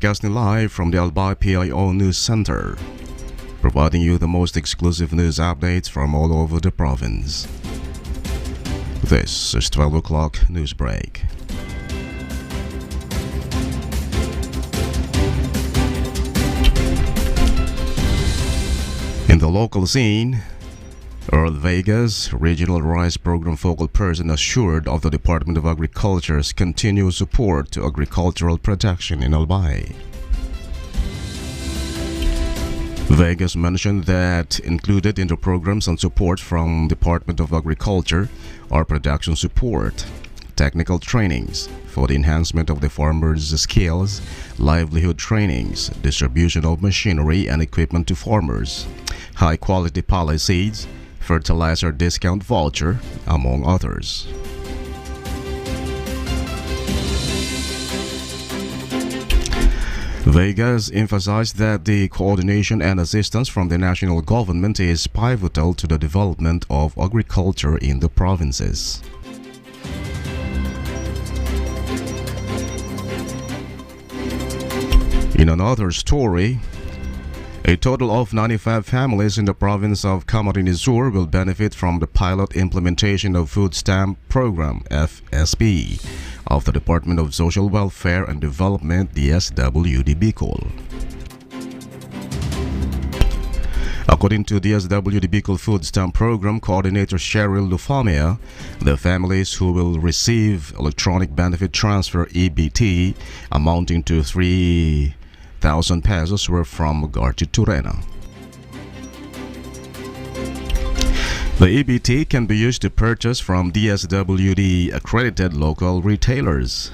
broadcasting live from the Albay Pio News Center, providing you the most exclusive news updates from all over the province. This is 12 o'clock Newsbreak. In the local scene, Earl Vega's Regional Rice Program focal person assured of the Department of Agriculture's continued support to agricultural production in Albay. Vegas mentioned that included in the programs and support from Department of Agriculture are production support, technical trainings for the enhancement of the farmers' skills, livelihood trainings, distribution of machinery and equipment to farmers, high-quality palay seeds, fertilizer discount voucher, among others. Vegas emphasized that the coordination and assistance from the national government is pivotal to the development of agriculture in the provinces. In another story, a total of 95 families in the province of Camarines Sur will benefit from the pilot implementation of Food Stamp Program (FSP) of the Department of Social Welfare and Development DSWD Bicol. According to DSWD Bicol Food Stamp Program Coordinator Cheryl Lufamia, the families who will receive Electronic Benefit Transfer EBT amounting to 3,000 pesos were from Garchi Turena. The EBT can be used to purchase from DSWD accredited local retailers.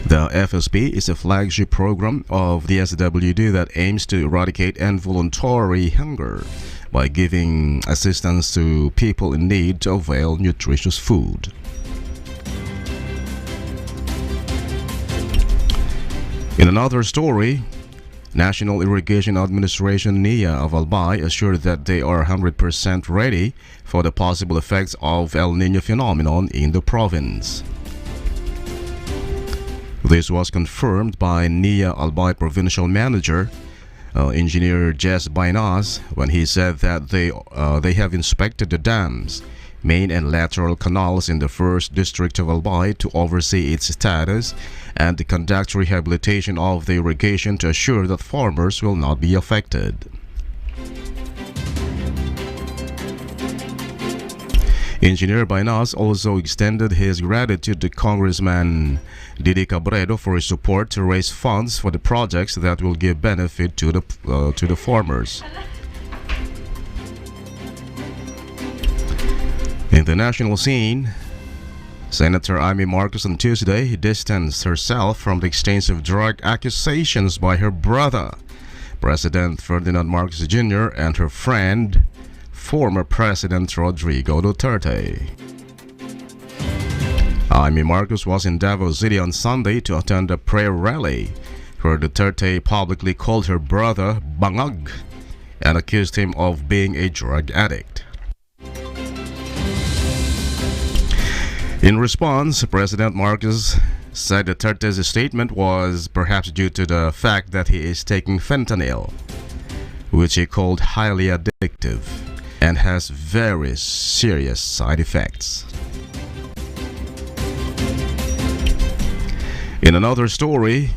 The FSP is a flagship program of DSWD that aims to eradicate involuntary hunger by giving assistance to people in need to avail nutritious food. In another story, National Irrigation Administration NIA of Albay assured that they are 100% ready for the possible effects of El Niño phenomenon in the province. This was confirmed by NIA Albay Provincial Manager, Engineer Jess Bainas, when he said that they have inspected the dams, main and lateral canals in the 1st District of Albay to oversee its status and to conduct rehabilitation of the irrigation to assure that farmers will not be affected. Engineer Bainas also extended his gratitude to Congressman Didi Cabredo for his support to raise funds for the projects that will give benefit to the farmers. In the national scene, Senator Amy Marcos on Tuesday distanced herself from the extensive drug accusations by her brother, President Ferdinand Marcos Jr., and her friend, former President Rodrigo Duterte. Amy Marcos was in Davao City on Sunday to attend a prayer rally where Duterte publicly called her brother bangag and accused him of being a drug addict. In response, President Marcos said Duterte's statement was perhaps due to the fact that he is taking fentanyl, which he called highly addictive and has very serious side effects. In another story,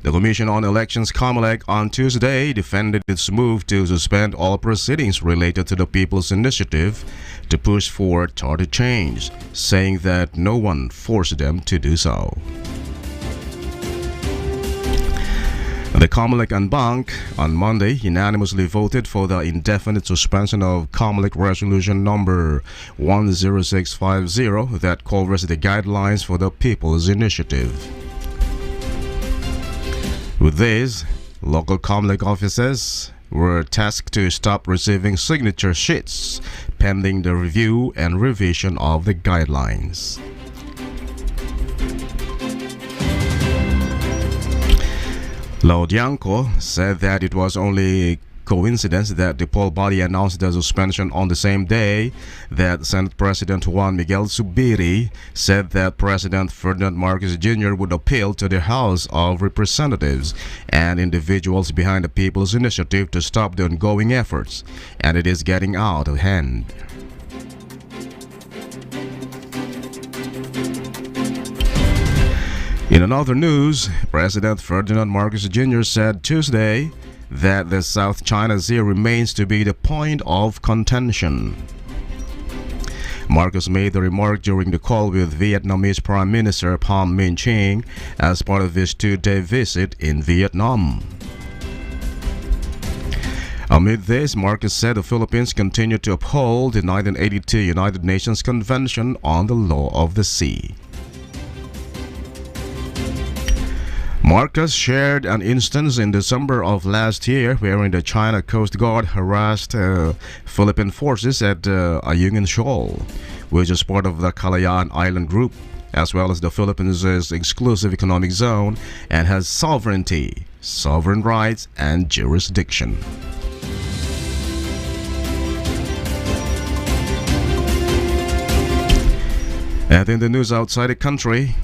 the Commission on Elections COMELEC on Tuesday defended its move to suspend all proceedings related to the People's Initiative to push for charter change, saying that no one forced them to do so. The COMELEC and Bank on Monday unanimously voted for the indefinite suspension of COMELEC Resolution number 10650 that covers the guidelines for the People's Initiative. With this, local COMELEC officers were tasked to stop receiving signature sheets pending the review and revision of the guidelines. Laudianco said that it was only coincidence that the poll body announced the suspension on the same day that Senate President Juan Miguel Zubiri said that President Ferdinand Marcos Jr. would appeal to the House of Representatives and individuals behind the People's Initiative to stop the ongoing efforts, and it is getting out of hand. In another news, President Ferdinand Marcos Jr. said Tuesday that the South China Sea remains to be the point of contention. Marcos made the remark during the call with Vietnamese Prime Minister Pham Minh Chinh as part of his two-day visit in Vietnam. Amid this, Marcos said the Philippines continue to uphold the 1982 United Nations Convention on the Law of the Sea. Marcos shared an instance in December of last year wherein the China Coast Guard harassed Philippine forces at Ayungin Shoal, which is part of the Kalayaan Island Group, as well as the Philippines' exclusive economic zone and has sovereignty, sovereign rights, and jurisdiction. And in the news outside the country,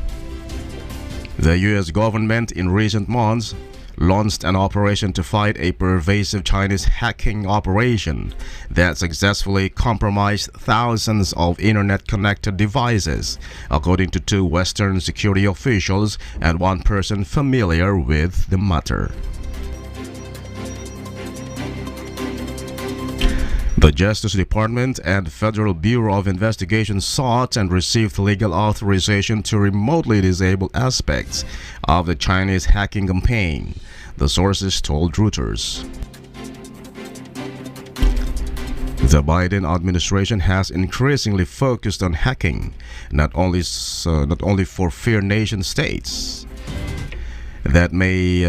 the U.S. government in recent months launched an operation to fight a pervasive Chinese hacking operation that successfully compromised thousands of internet-connected devices, according to two Western security officials and one person familiar with the matter. The Justice Department and Federal Bureau of Investigation sought and received legal authorization to remotely disable aspects of the Chinese hacking campaign, the sources told Reuters. The Biden administration has increasingly focused on hacking, not only for fear nation states that may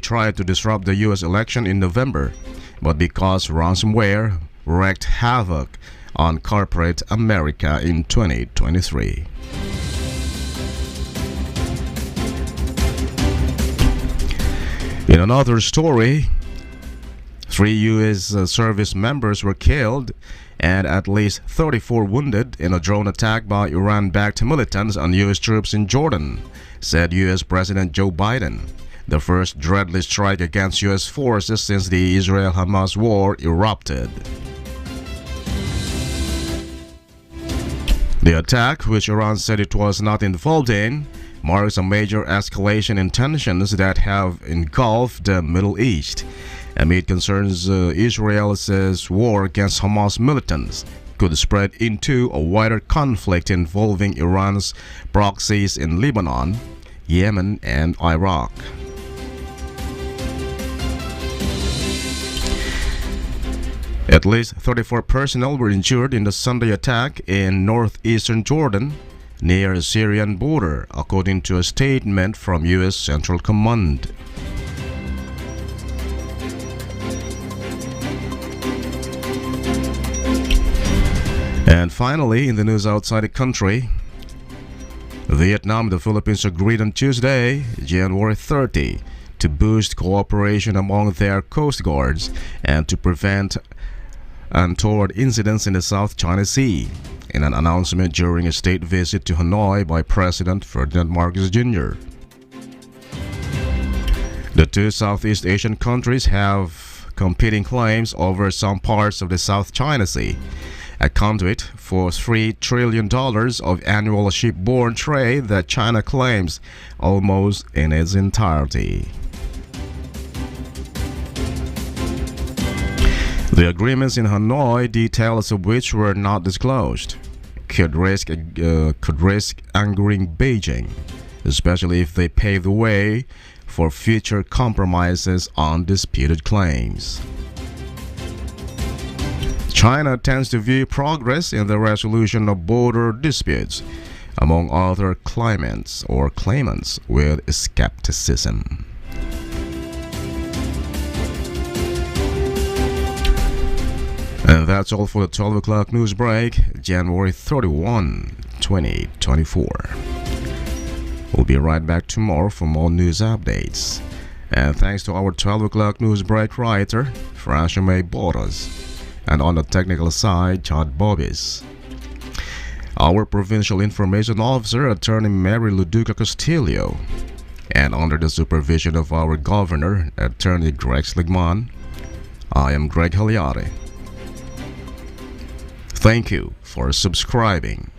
try to disrupt the U.S. election in November, but because ransomware wreaked havoc on corporate America in 2023. In another story, 3 U.S. service members were killed and at least 34 wounded in a drone attack by Iran-backed militants on U.S. troops in Jordan, said U.S. President Joe Biden. The first deadly strike against U.S. forces since the Israel-Hamas war erupted. The attack, which Iran said it was not involved in, marks a major escalation in tensions that have engulfed the Middle East, amid concerns Israel's war against Hamas militants could spread into a wider conflict involving Iran's proxies in Lebanon, Yemen, and Iraq. At least 34 personnel were injured in the Sunday attack in northeastern Jordan, near the Syrian border, according to a statement from U.S. Central Command. And finally, in the news outside the country, Vietnam and the Philippines agreed on Tuesday, January 30, to boost cooperation among their coast guards and to prevent untoward incidents in the South China Sea, in an announcement during a state visit to Hanoi by President Ferdinand Marcos Jr. The two Southeast Asian countries have competing claims over some parts of the South China Sea, a conduit for $3 trillion of annual shipborne trade that China claims almost in its entirety. The agreements in Hanoi, details of which were not disclosed, could risk angering Beijing, especially if they pave the way for future compromises on disputed claims. China tends to view progress in the resolution of border disputes, among other claimants, with skepticism. And that's all for the 12 o'clock news break, January 31, 2024. We'll be right back tomorrow for more news updates. And thanks to our 12 o'clock newsbreak writer, Frashame Boras, and on the technical side, Chad Bobbies. Our Provincial Information Officer, Attorney Mary Luduca Castillo, and under the supervision of our Governor, Attorney Greg Sligman, I am Greg HALLARE. Thank you for subscribing.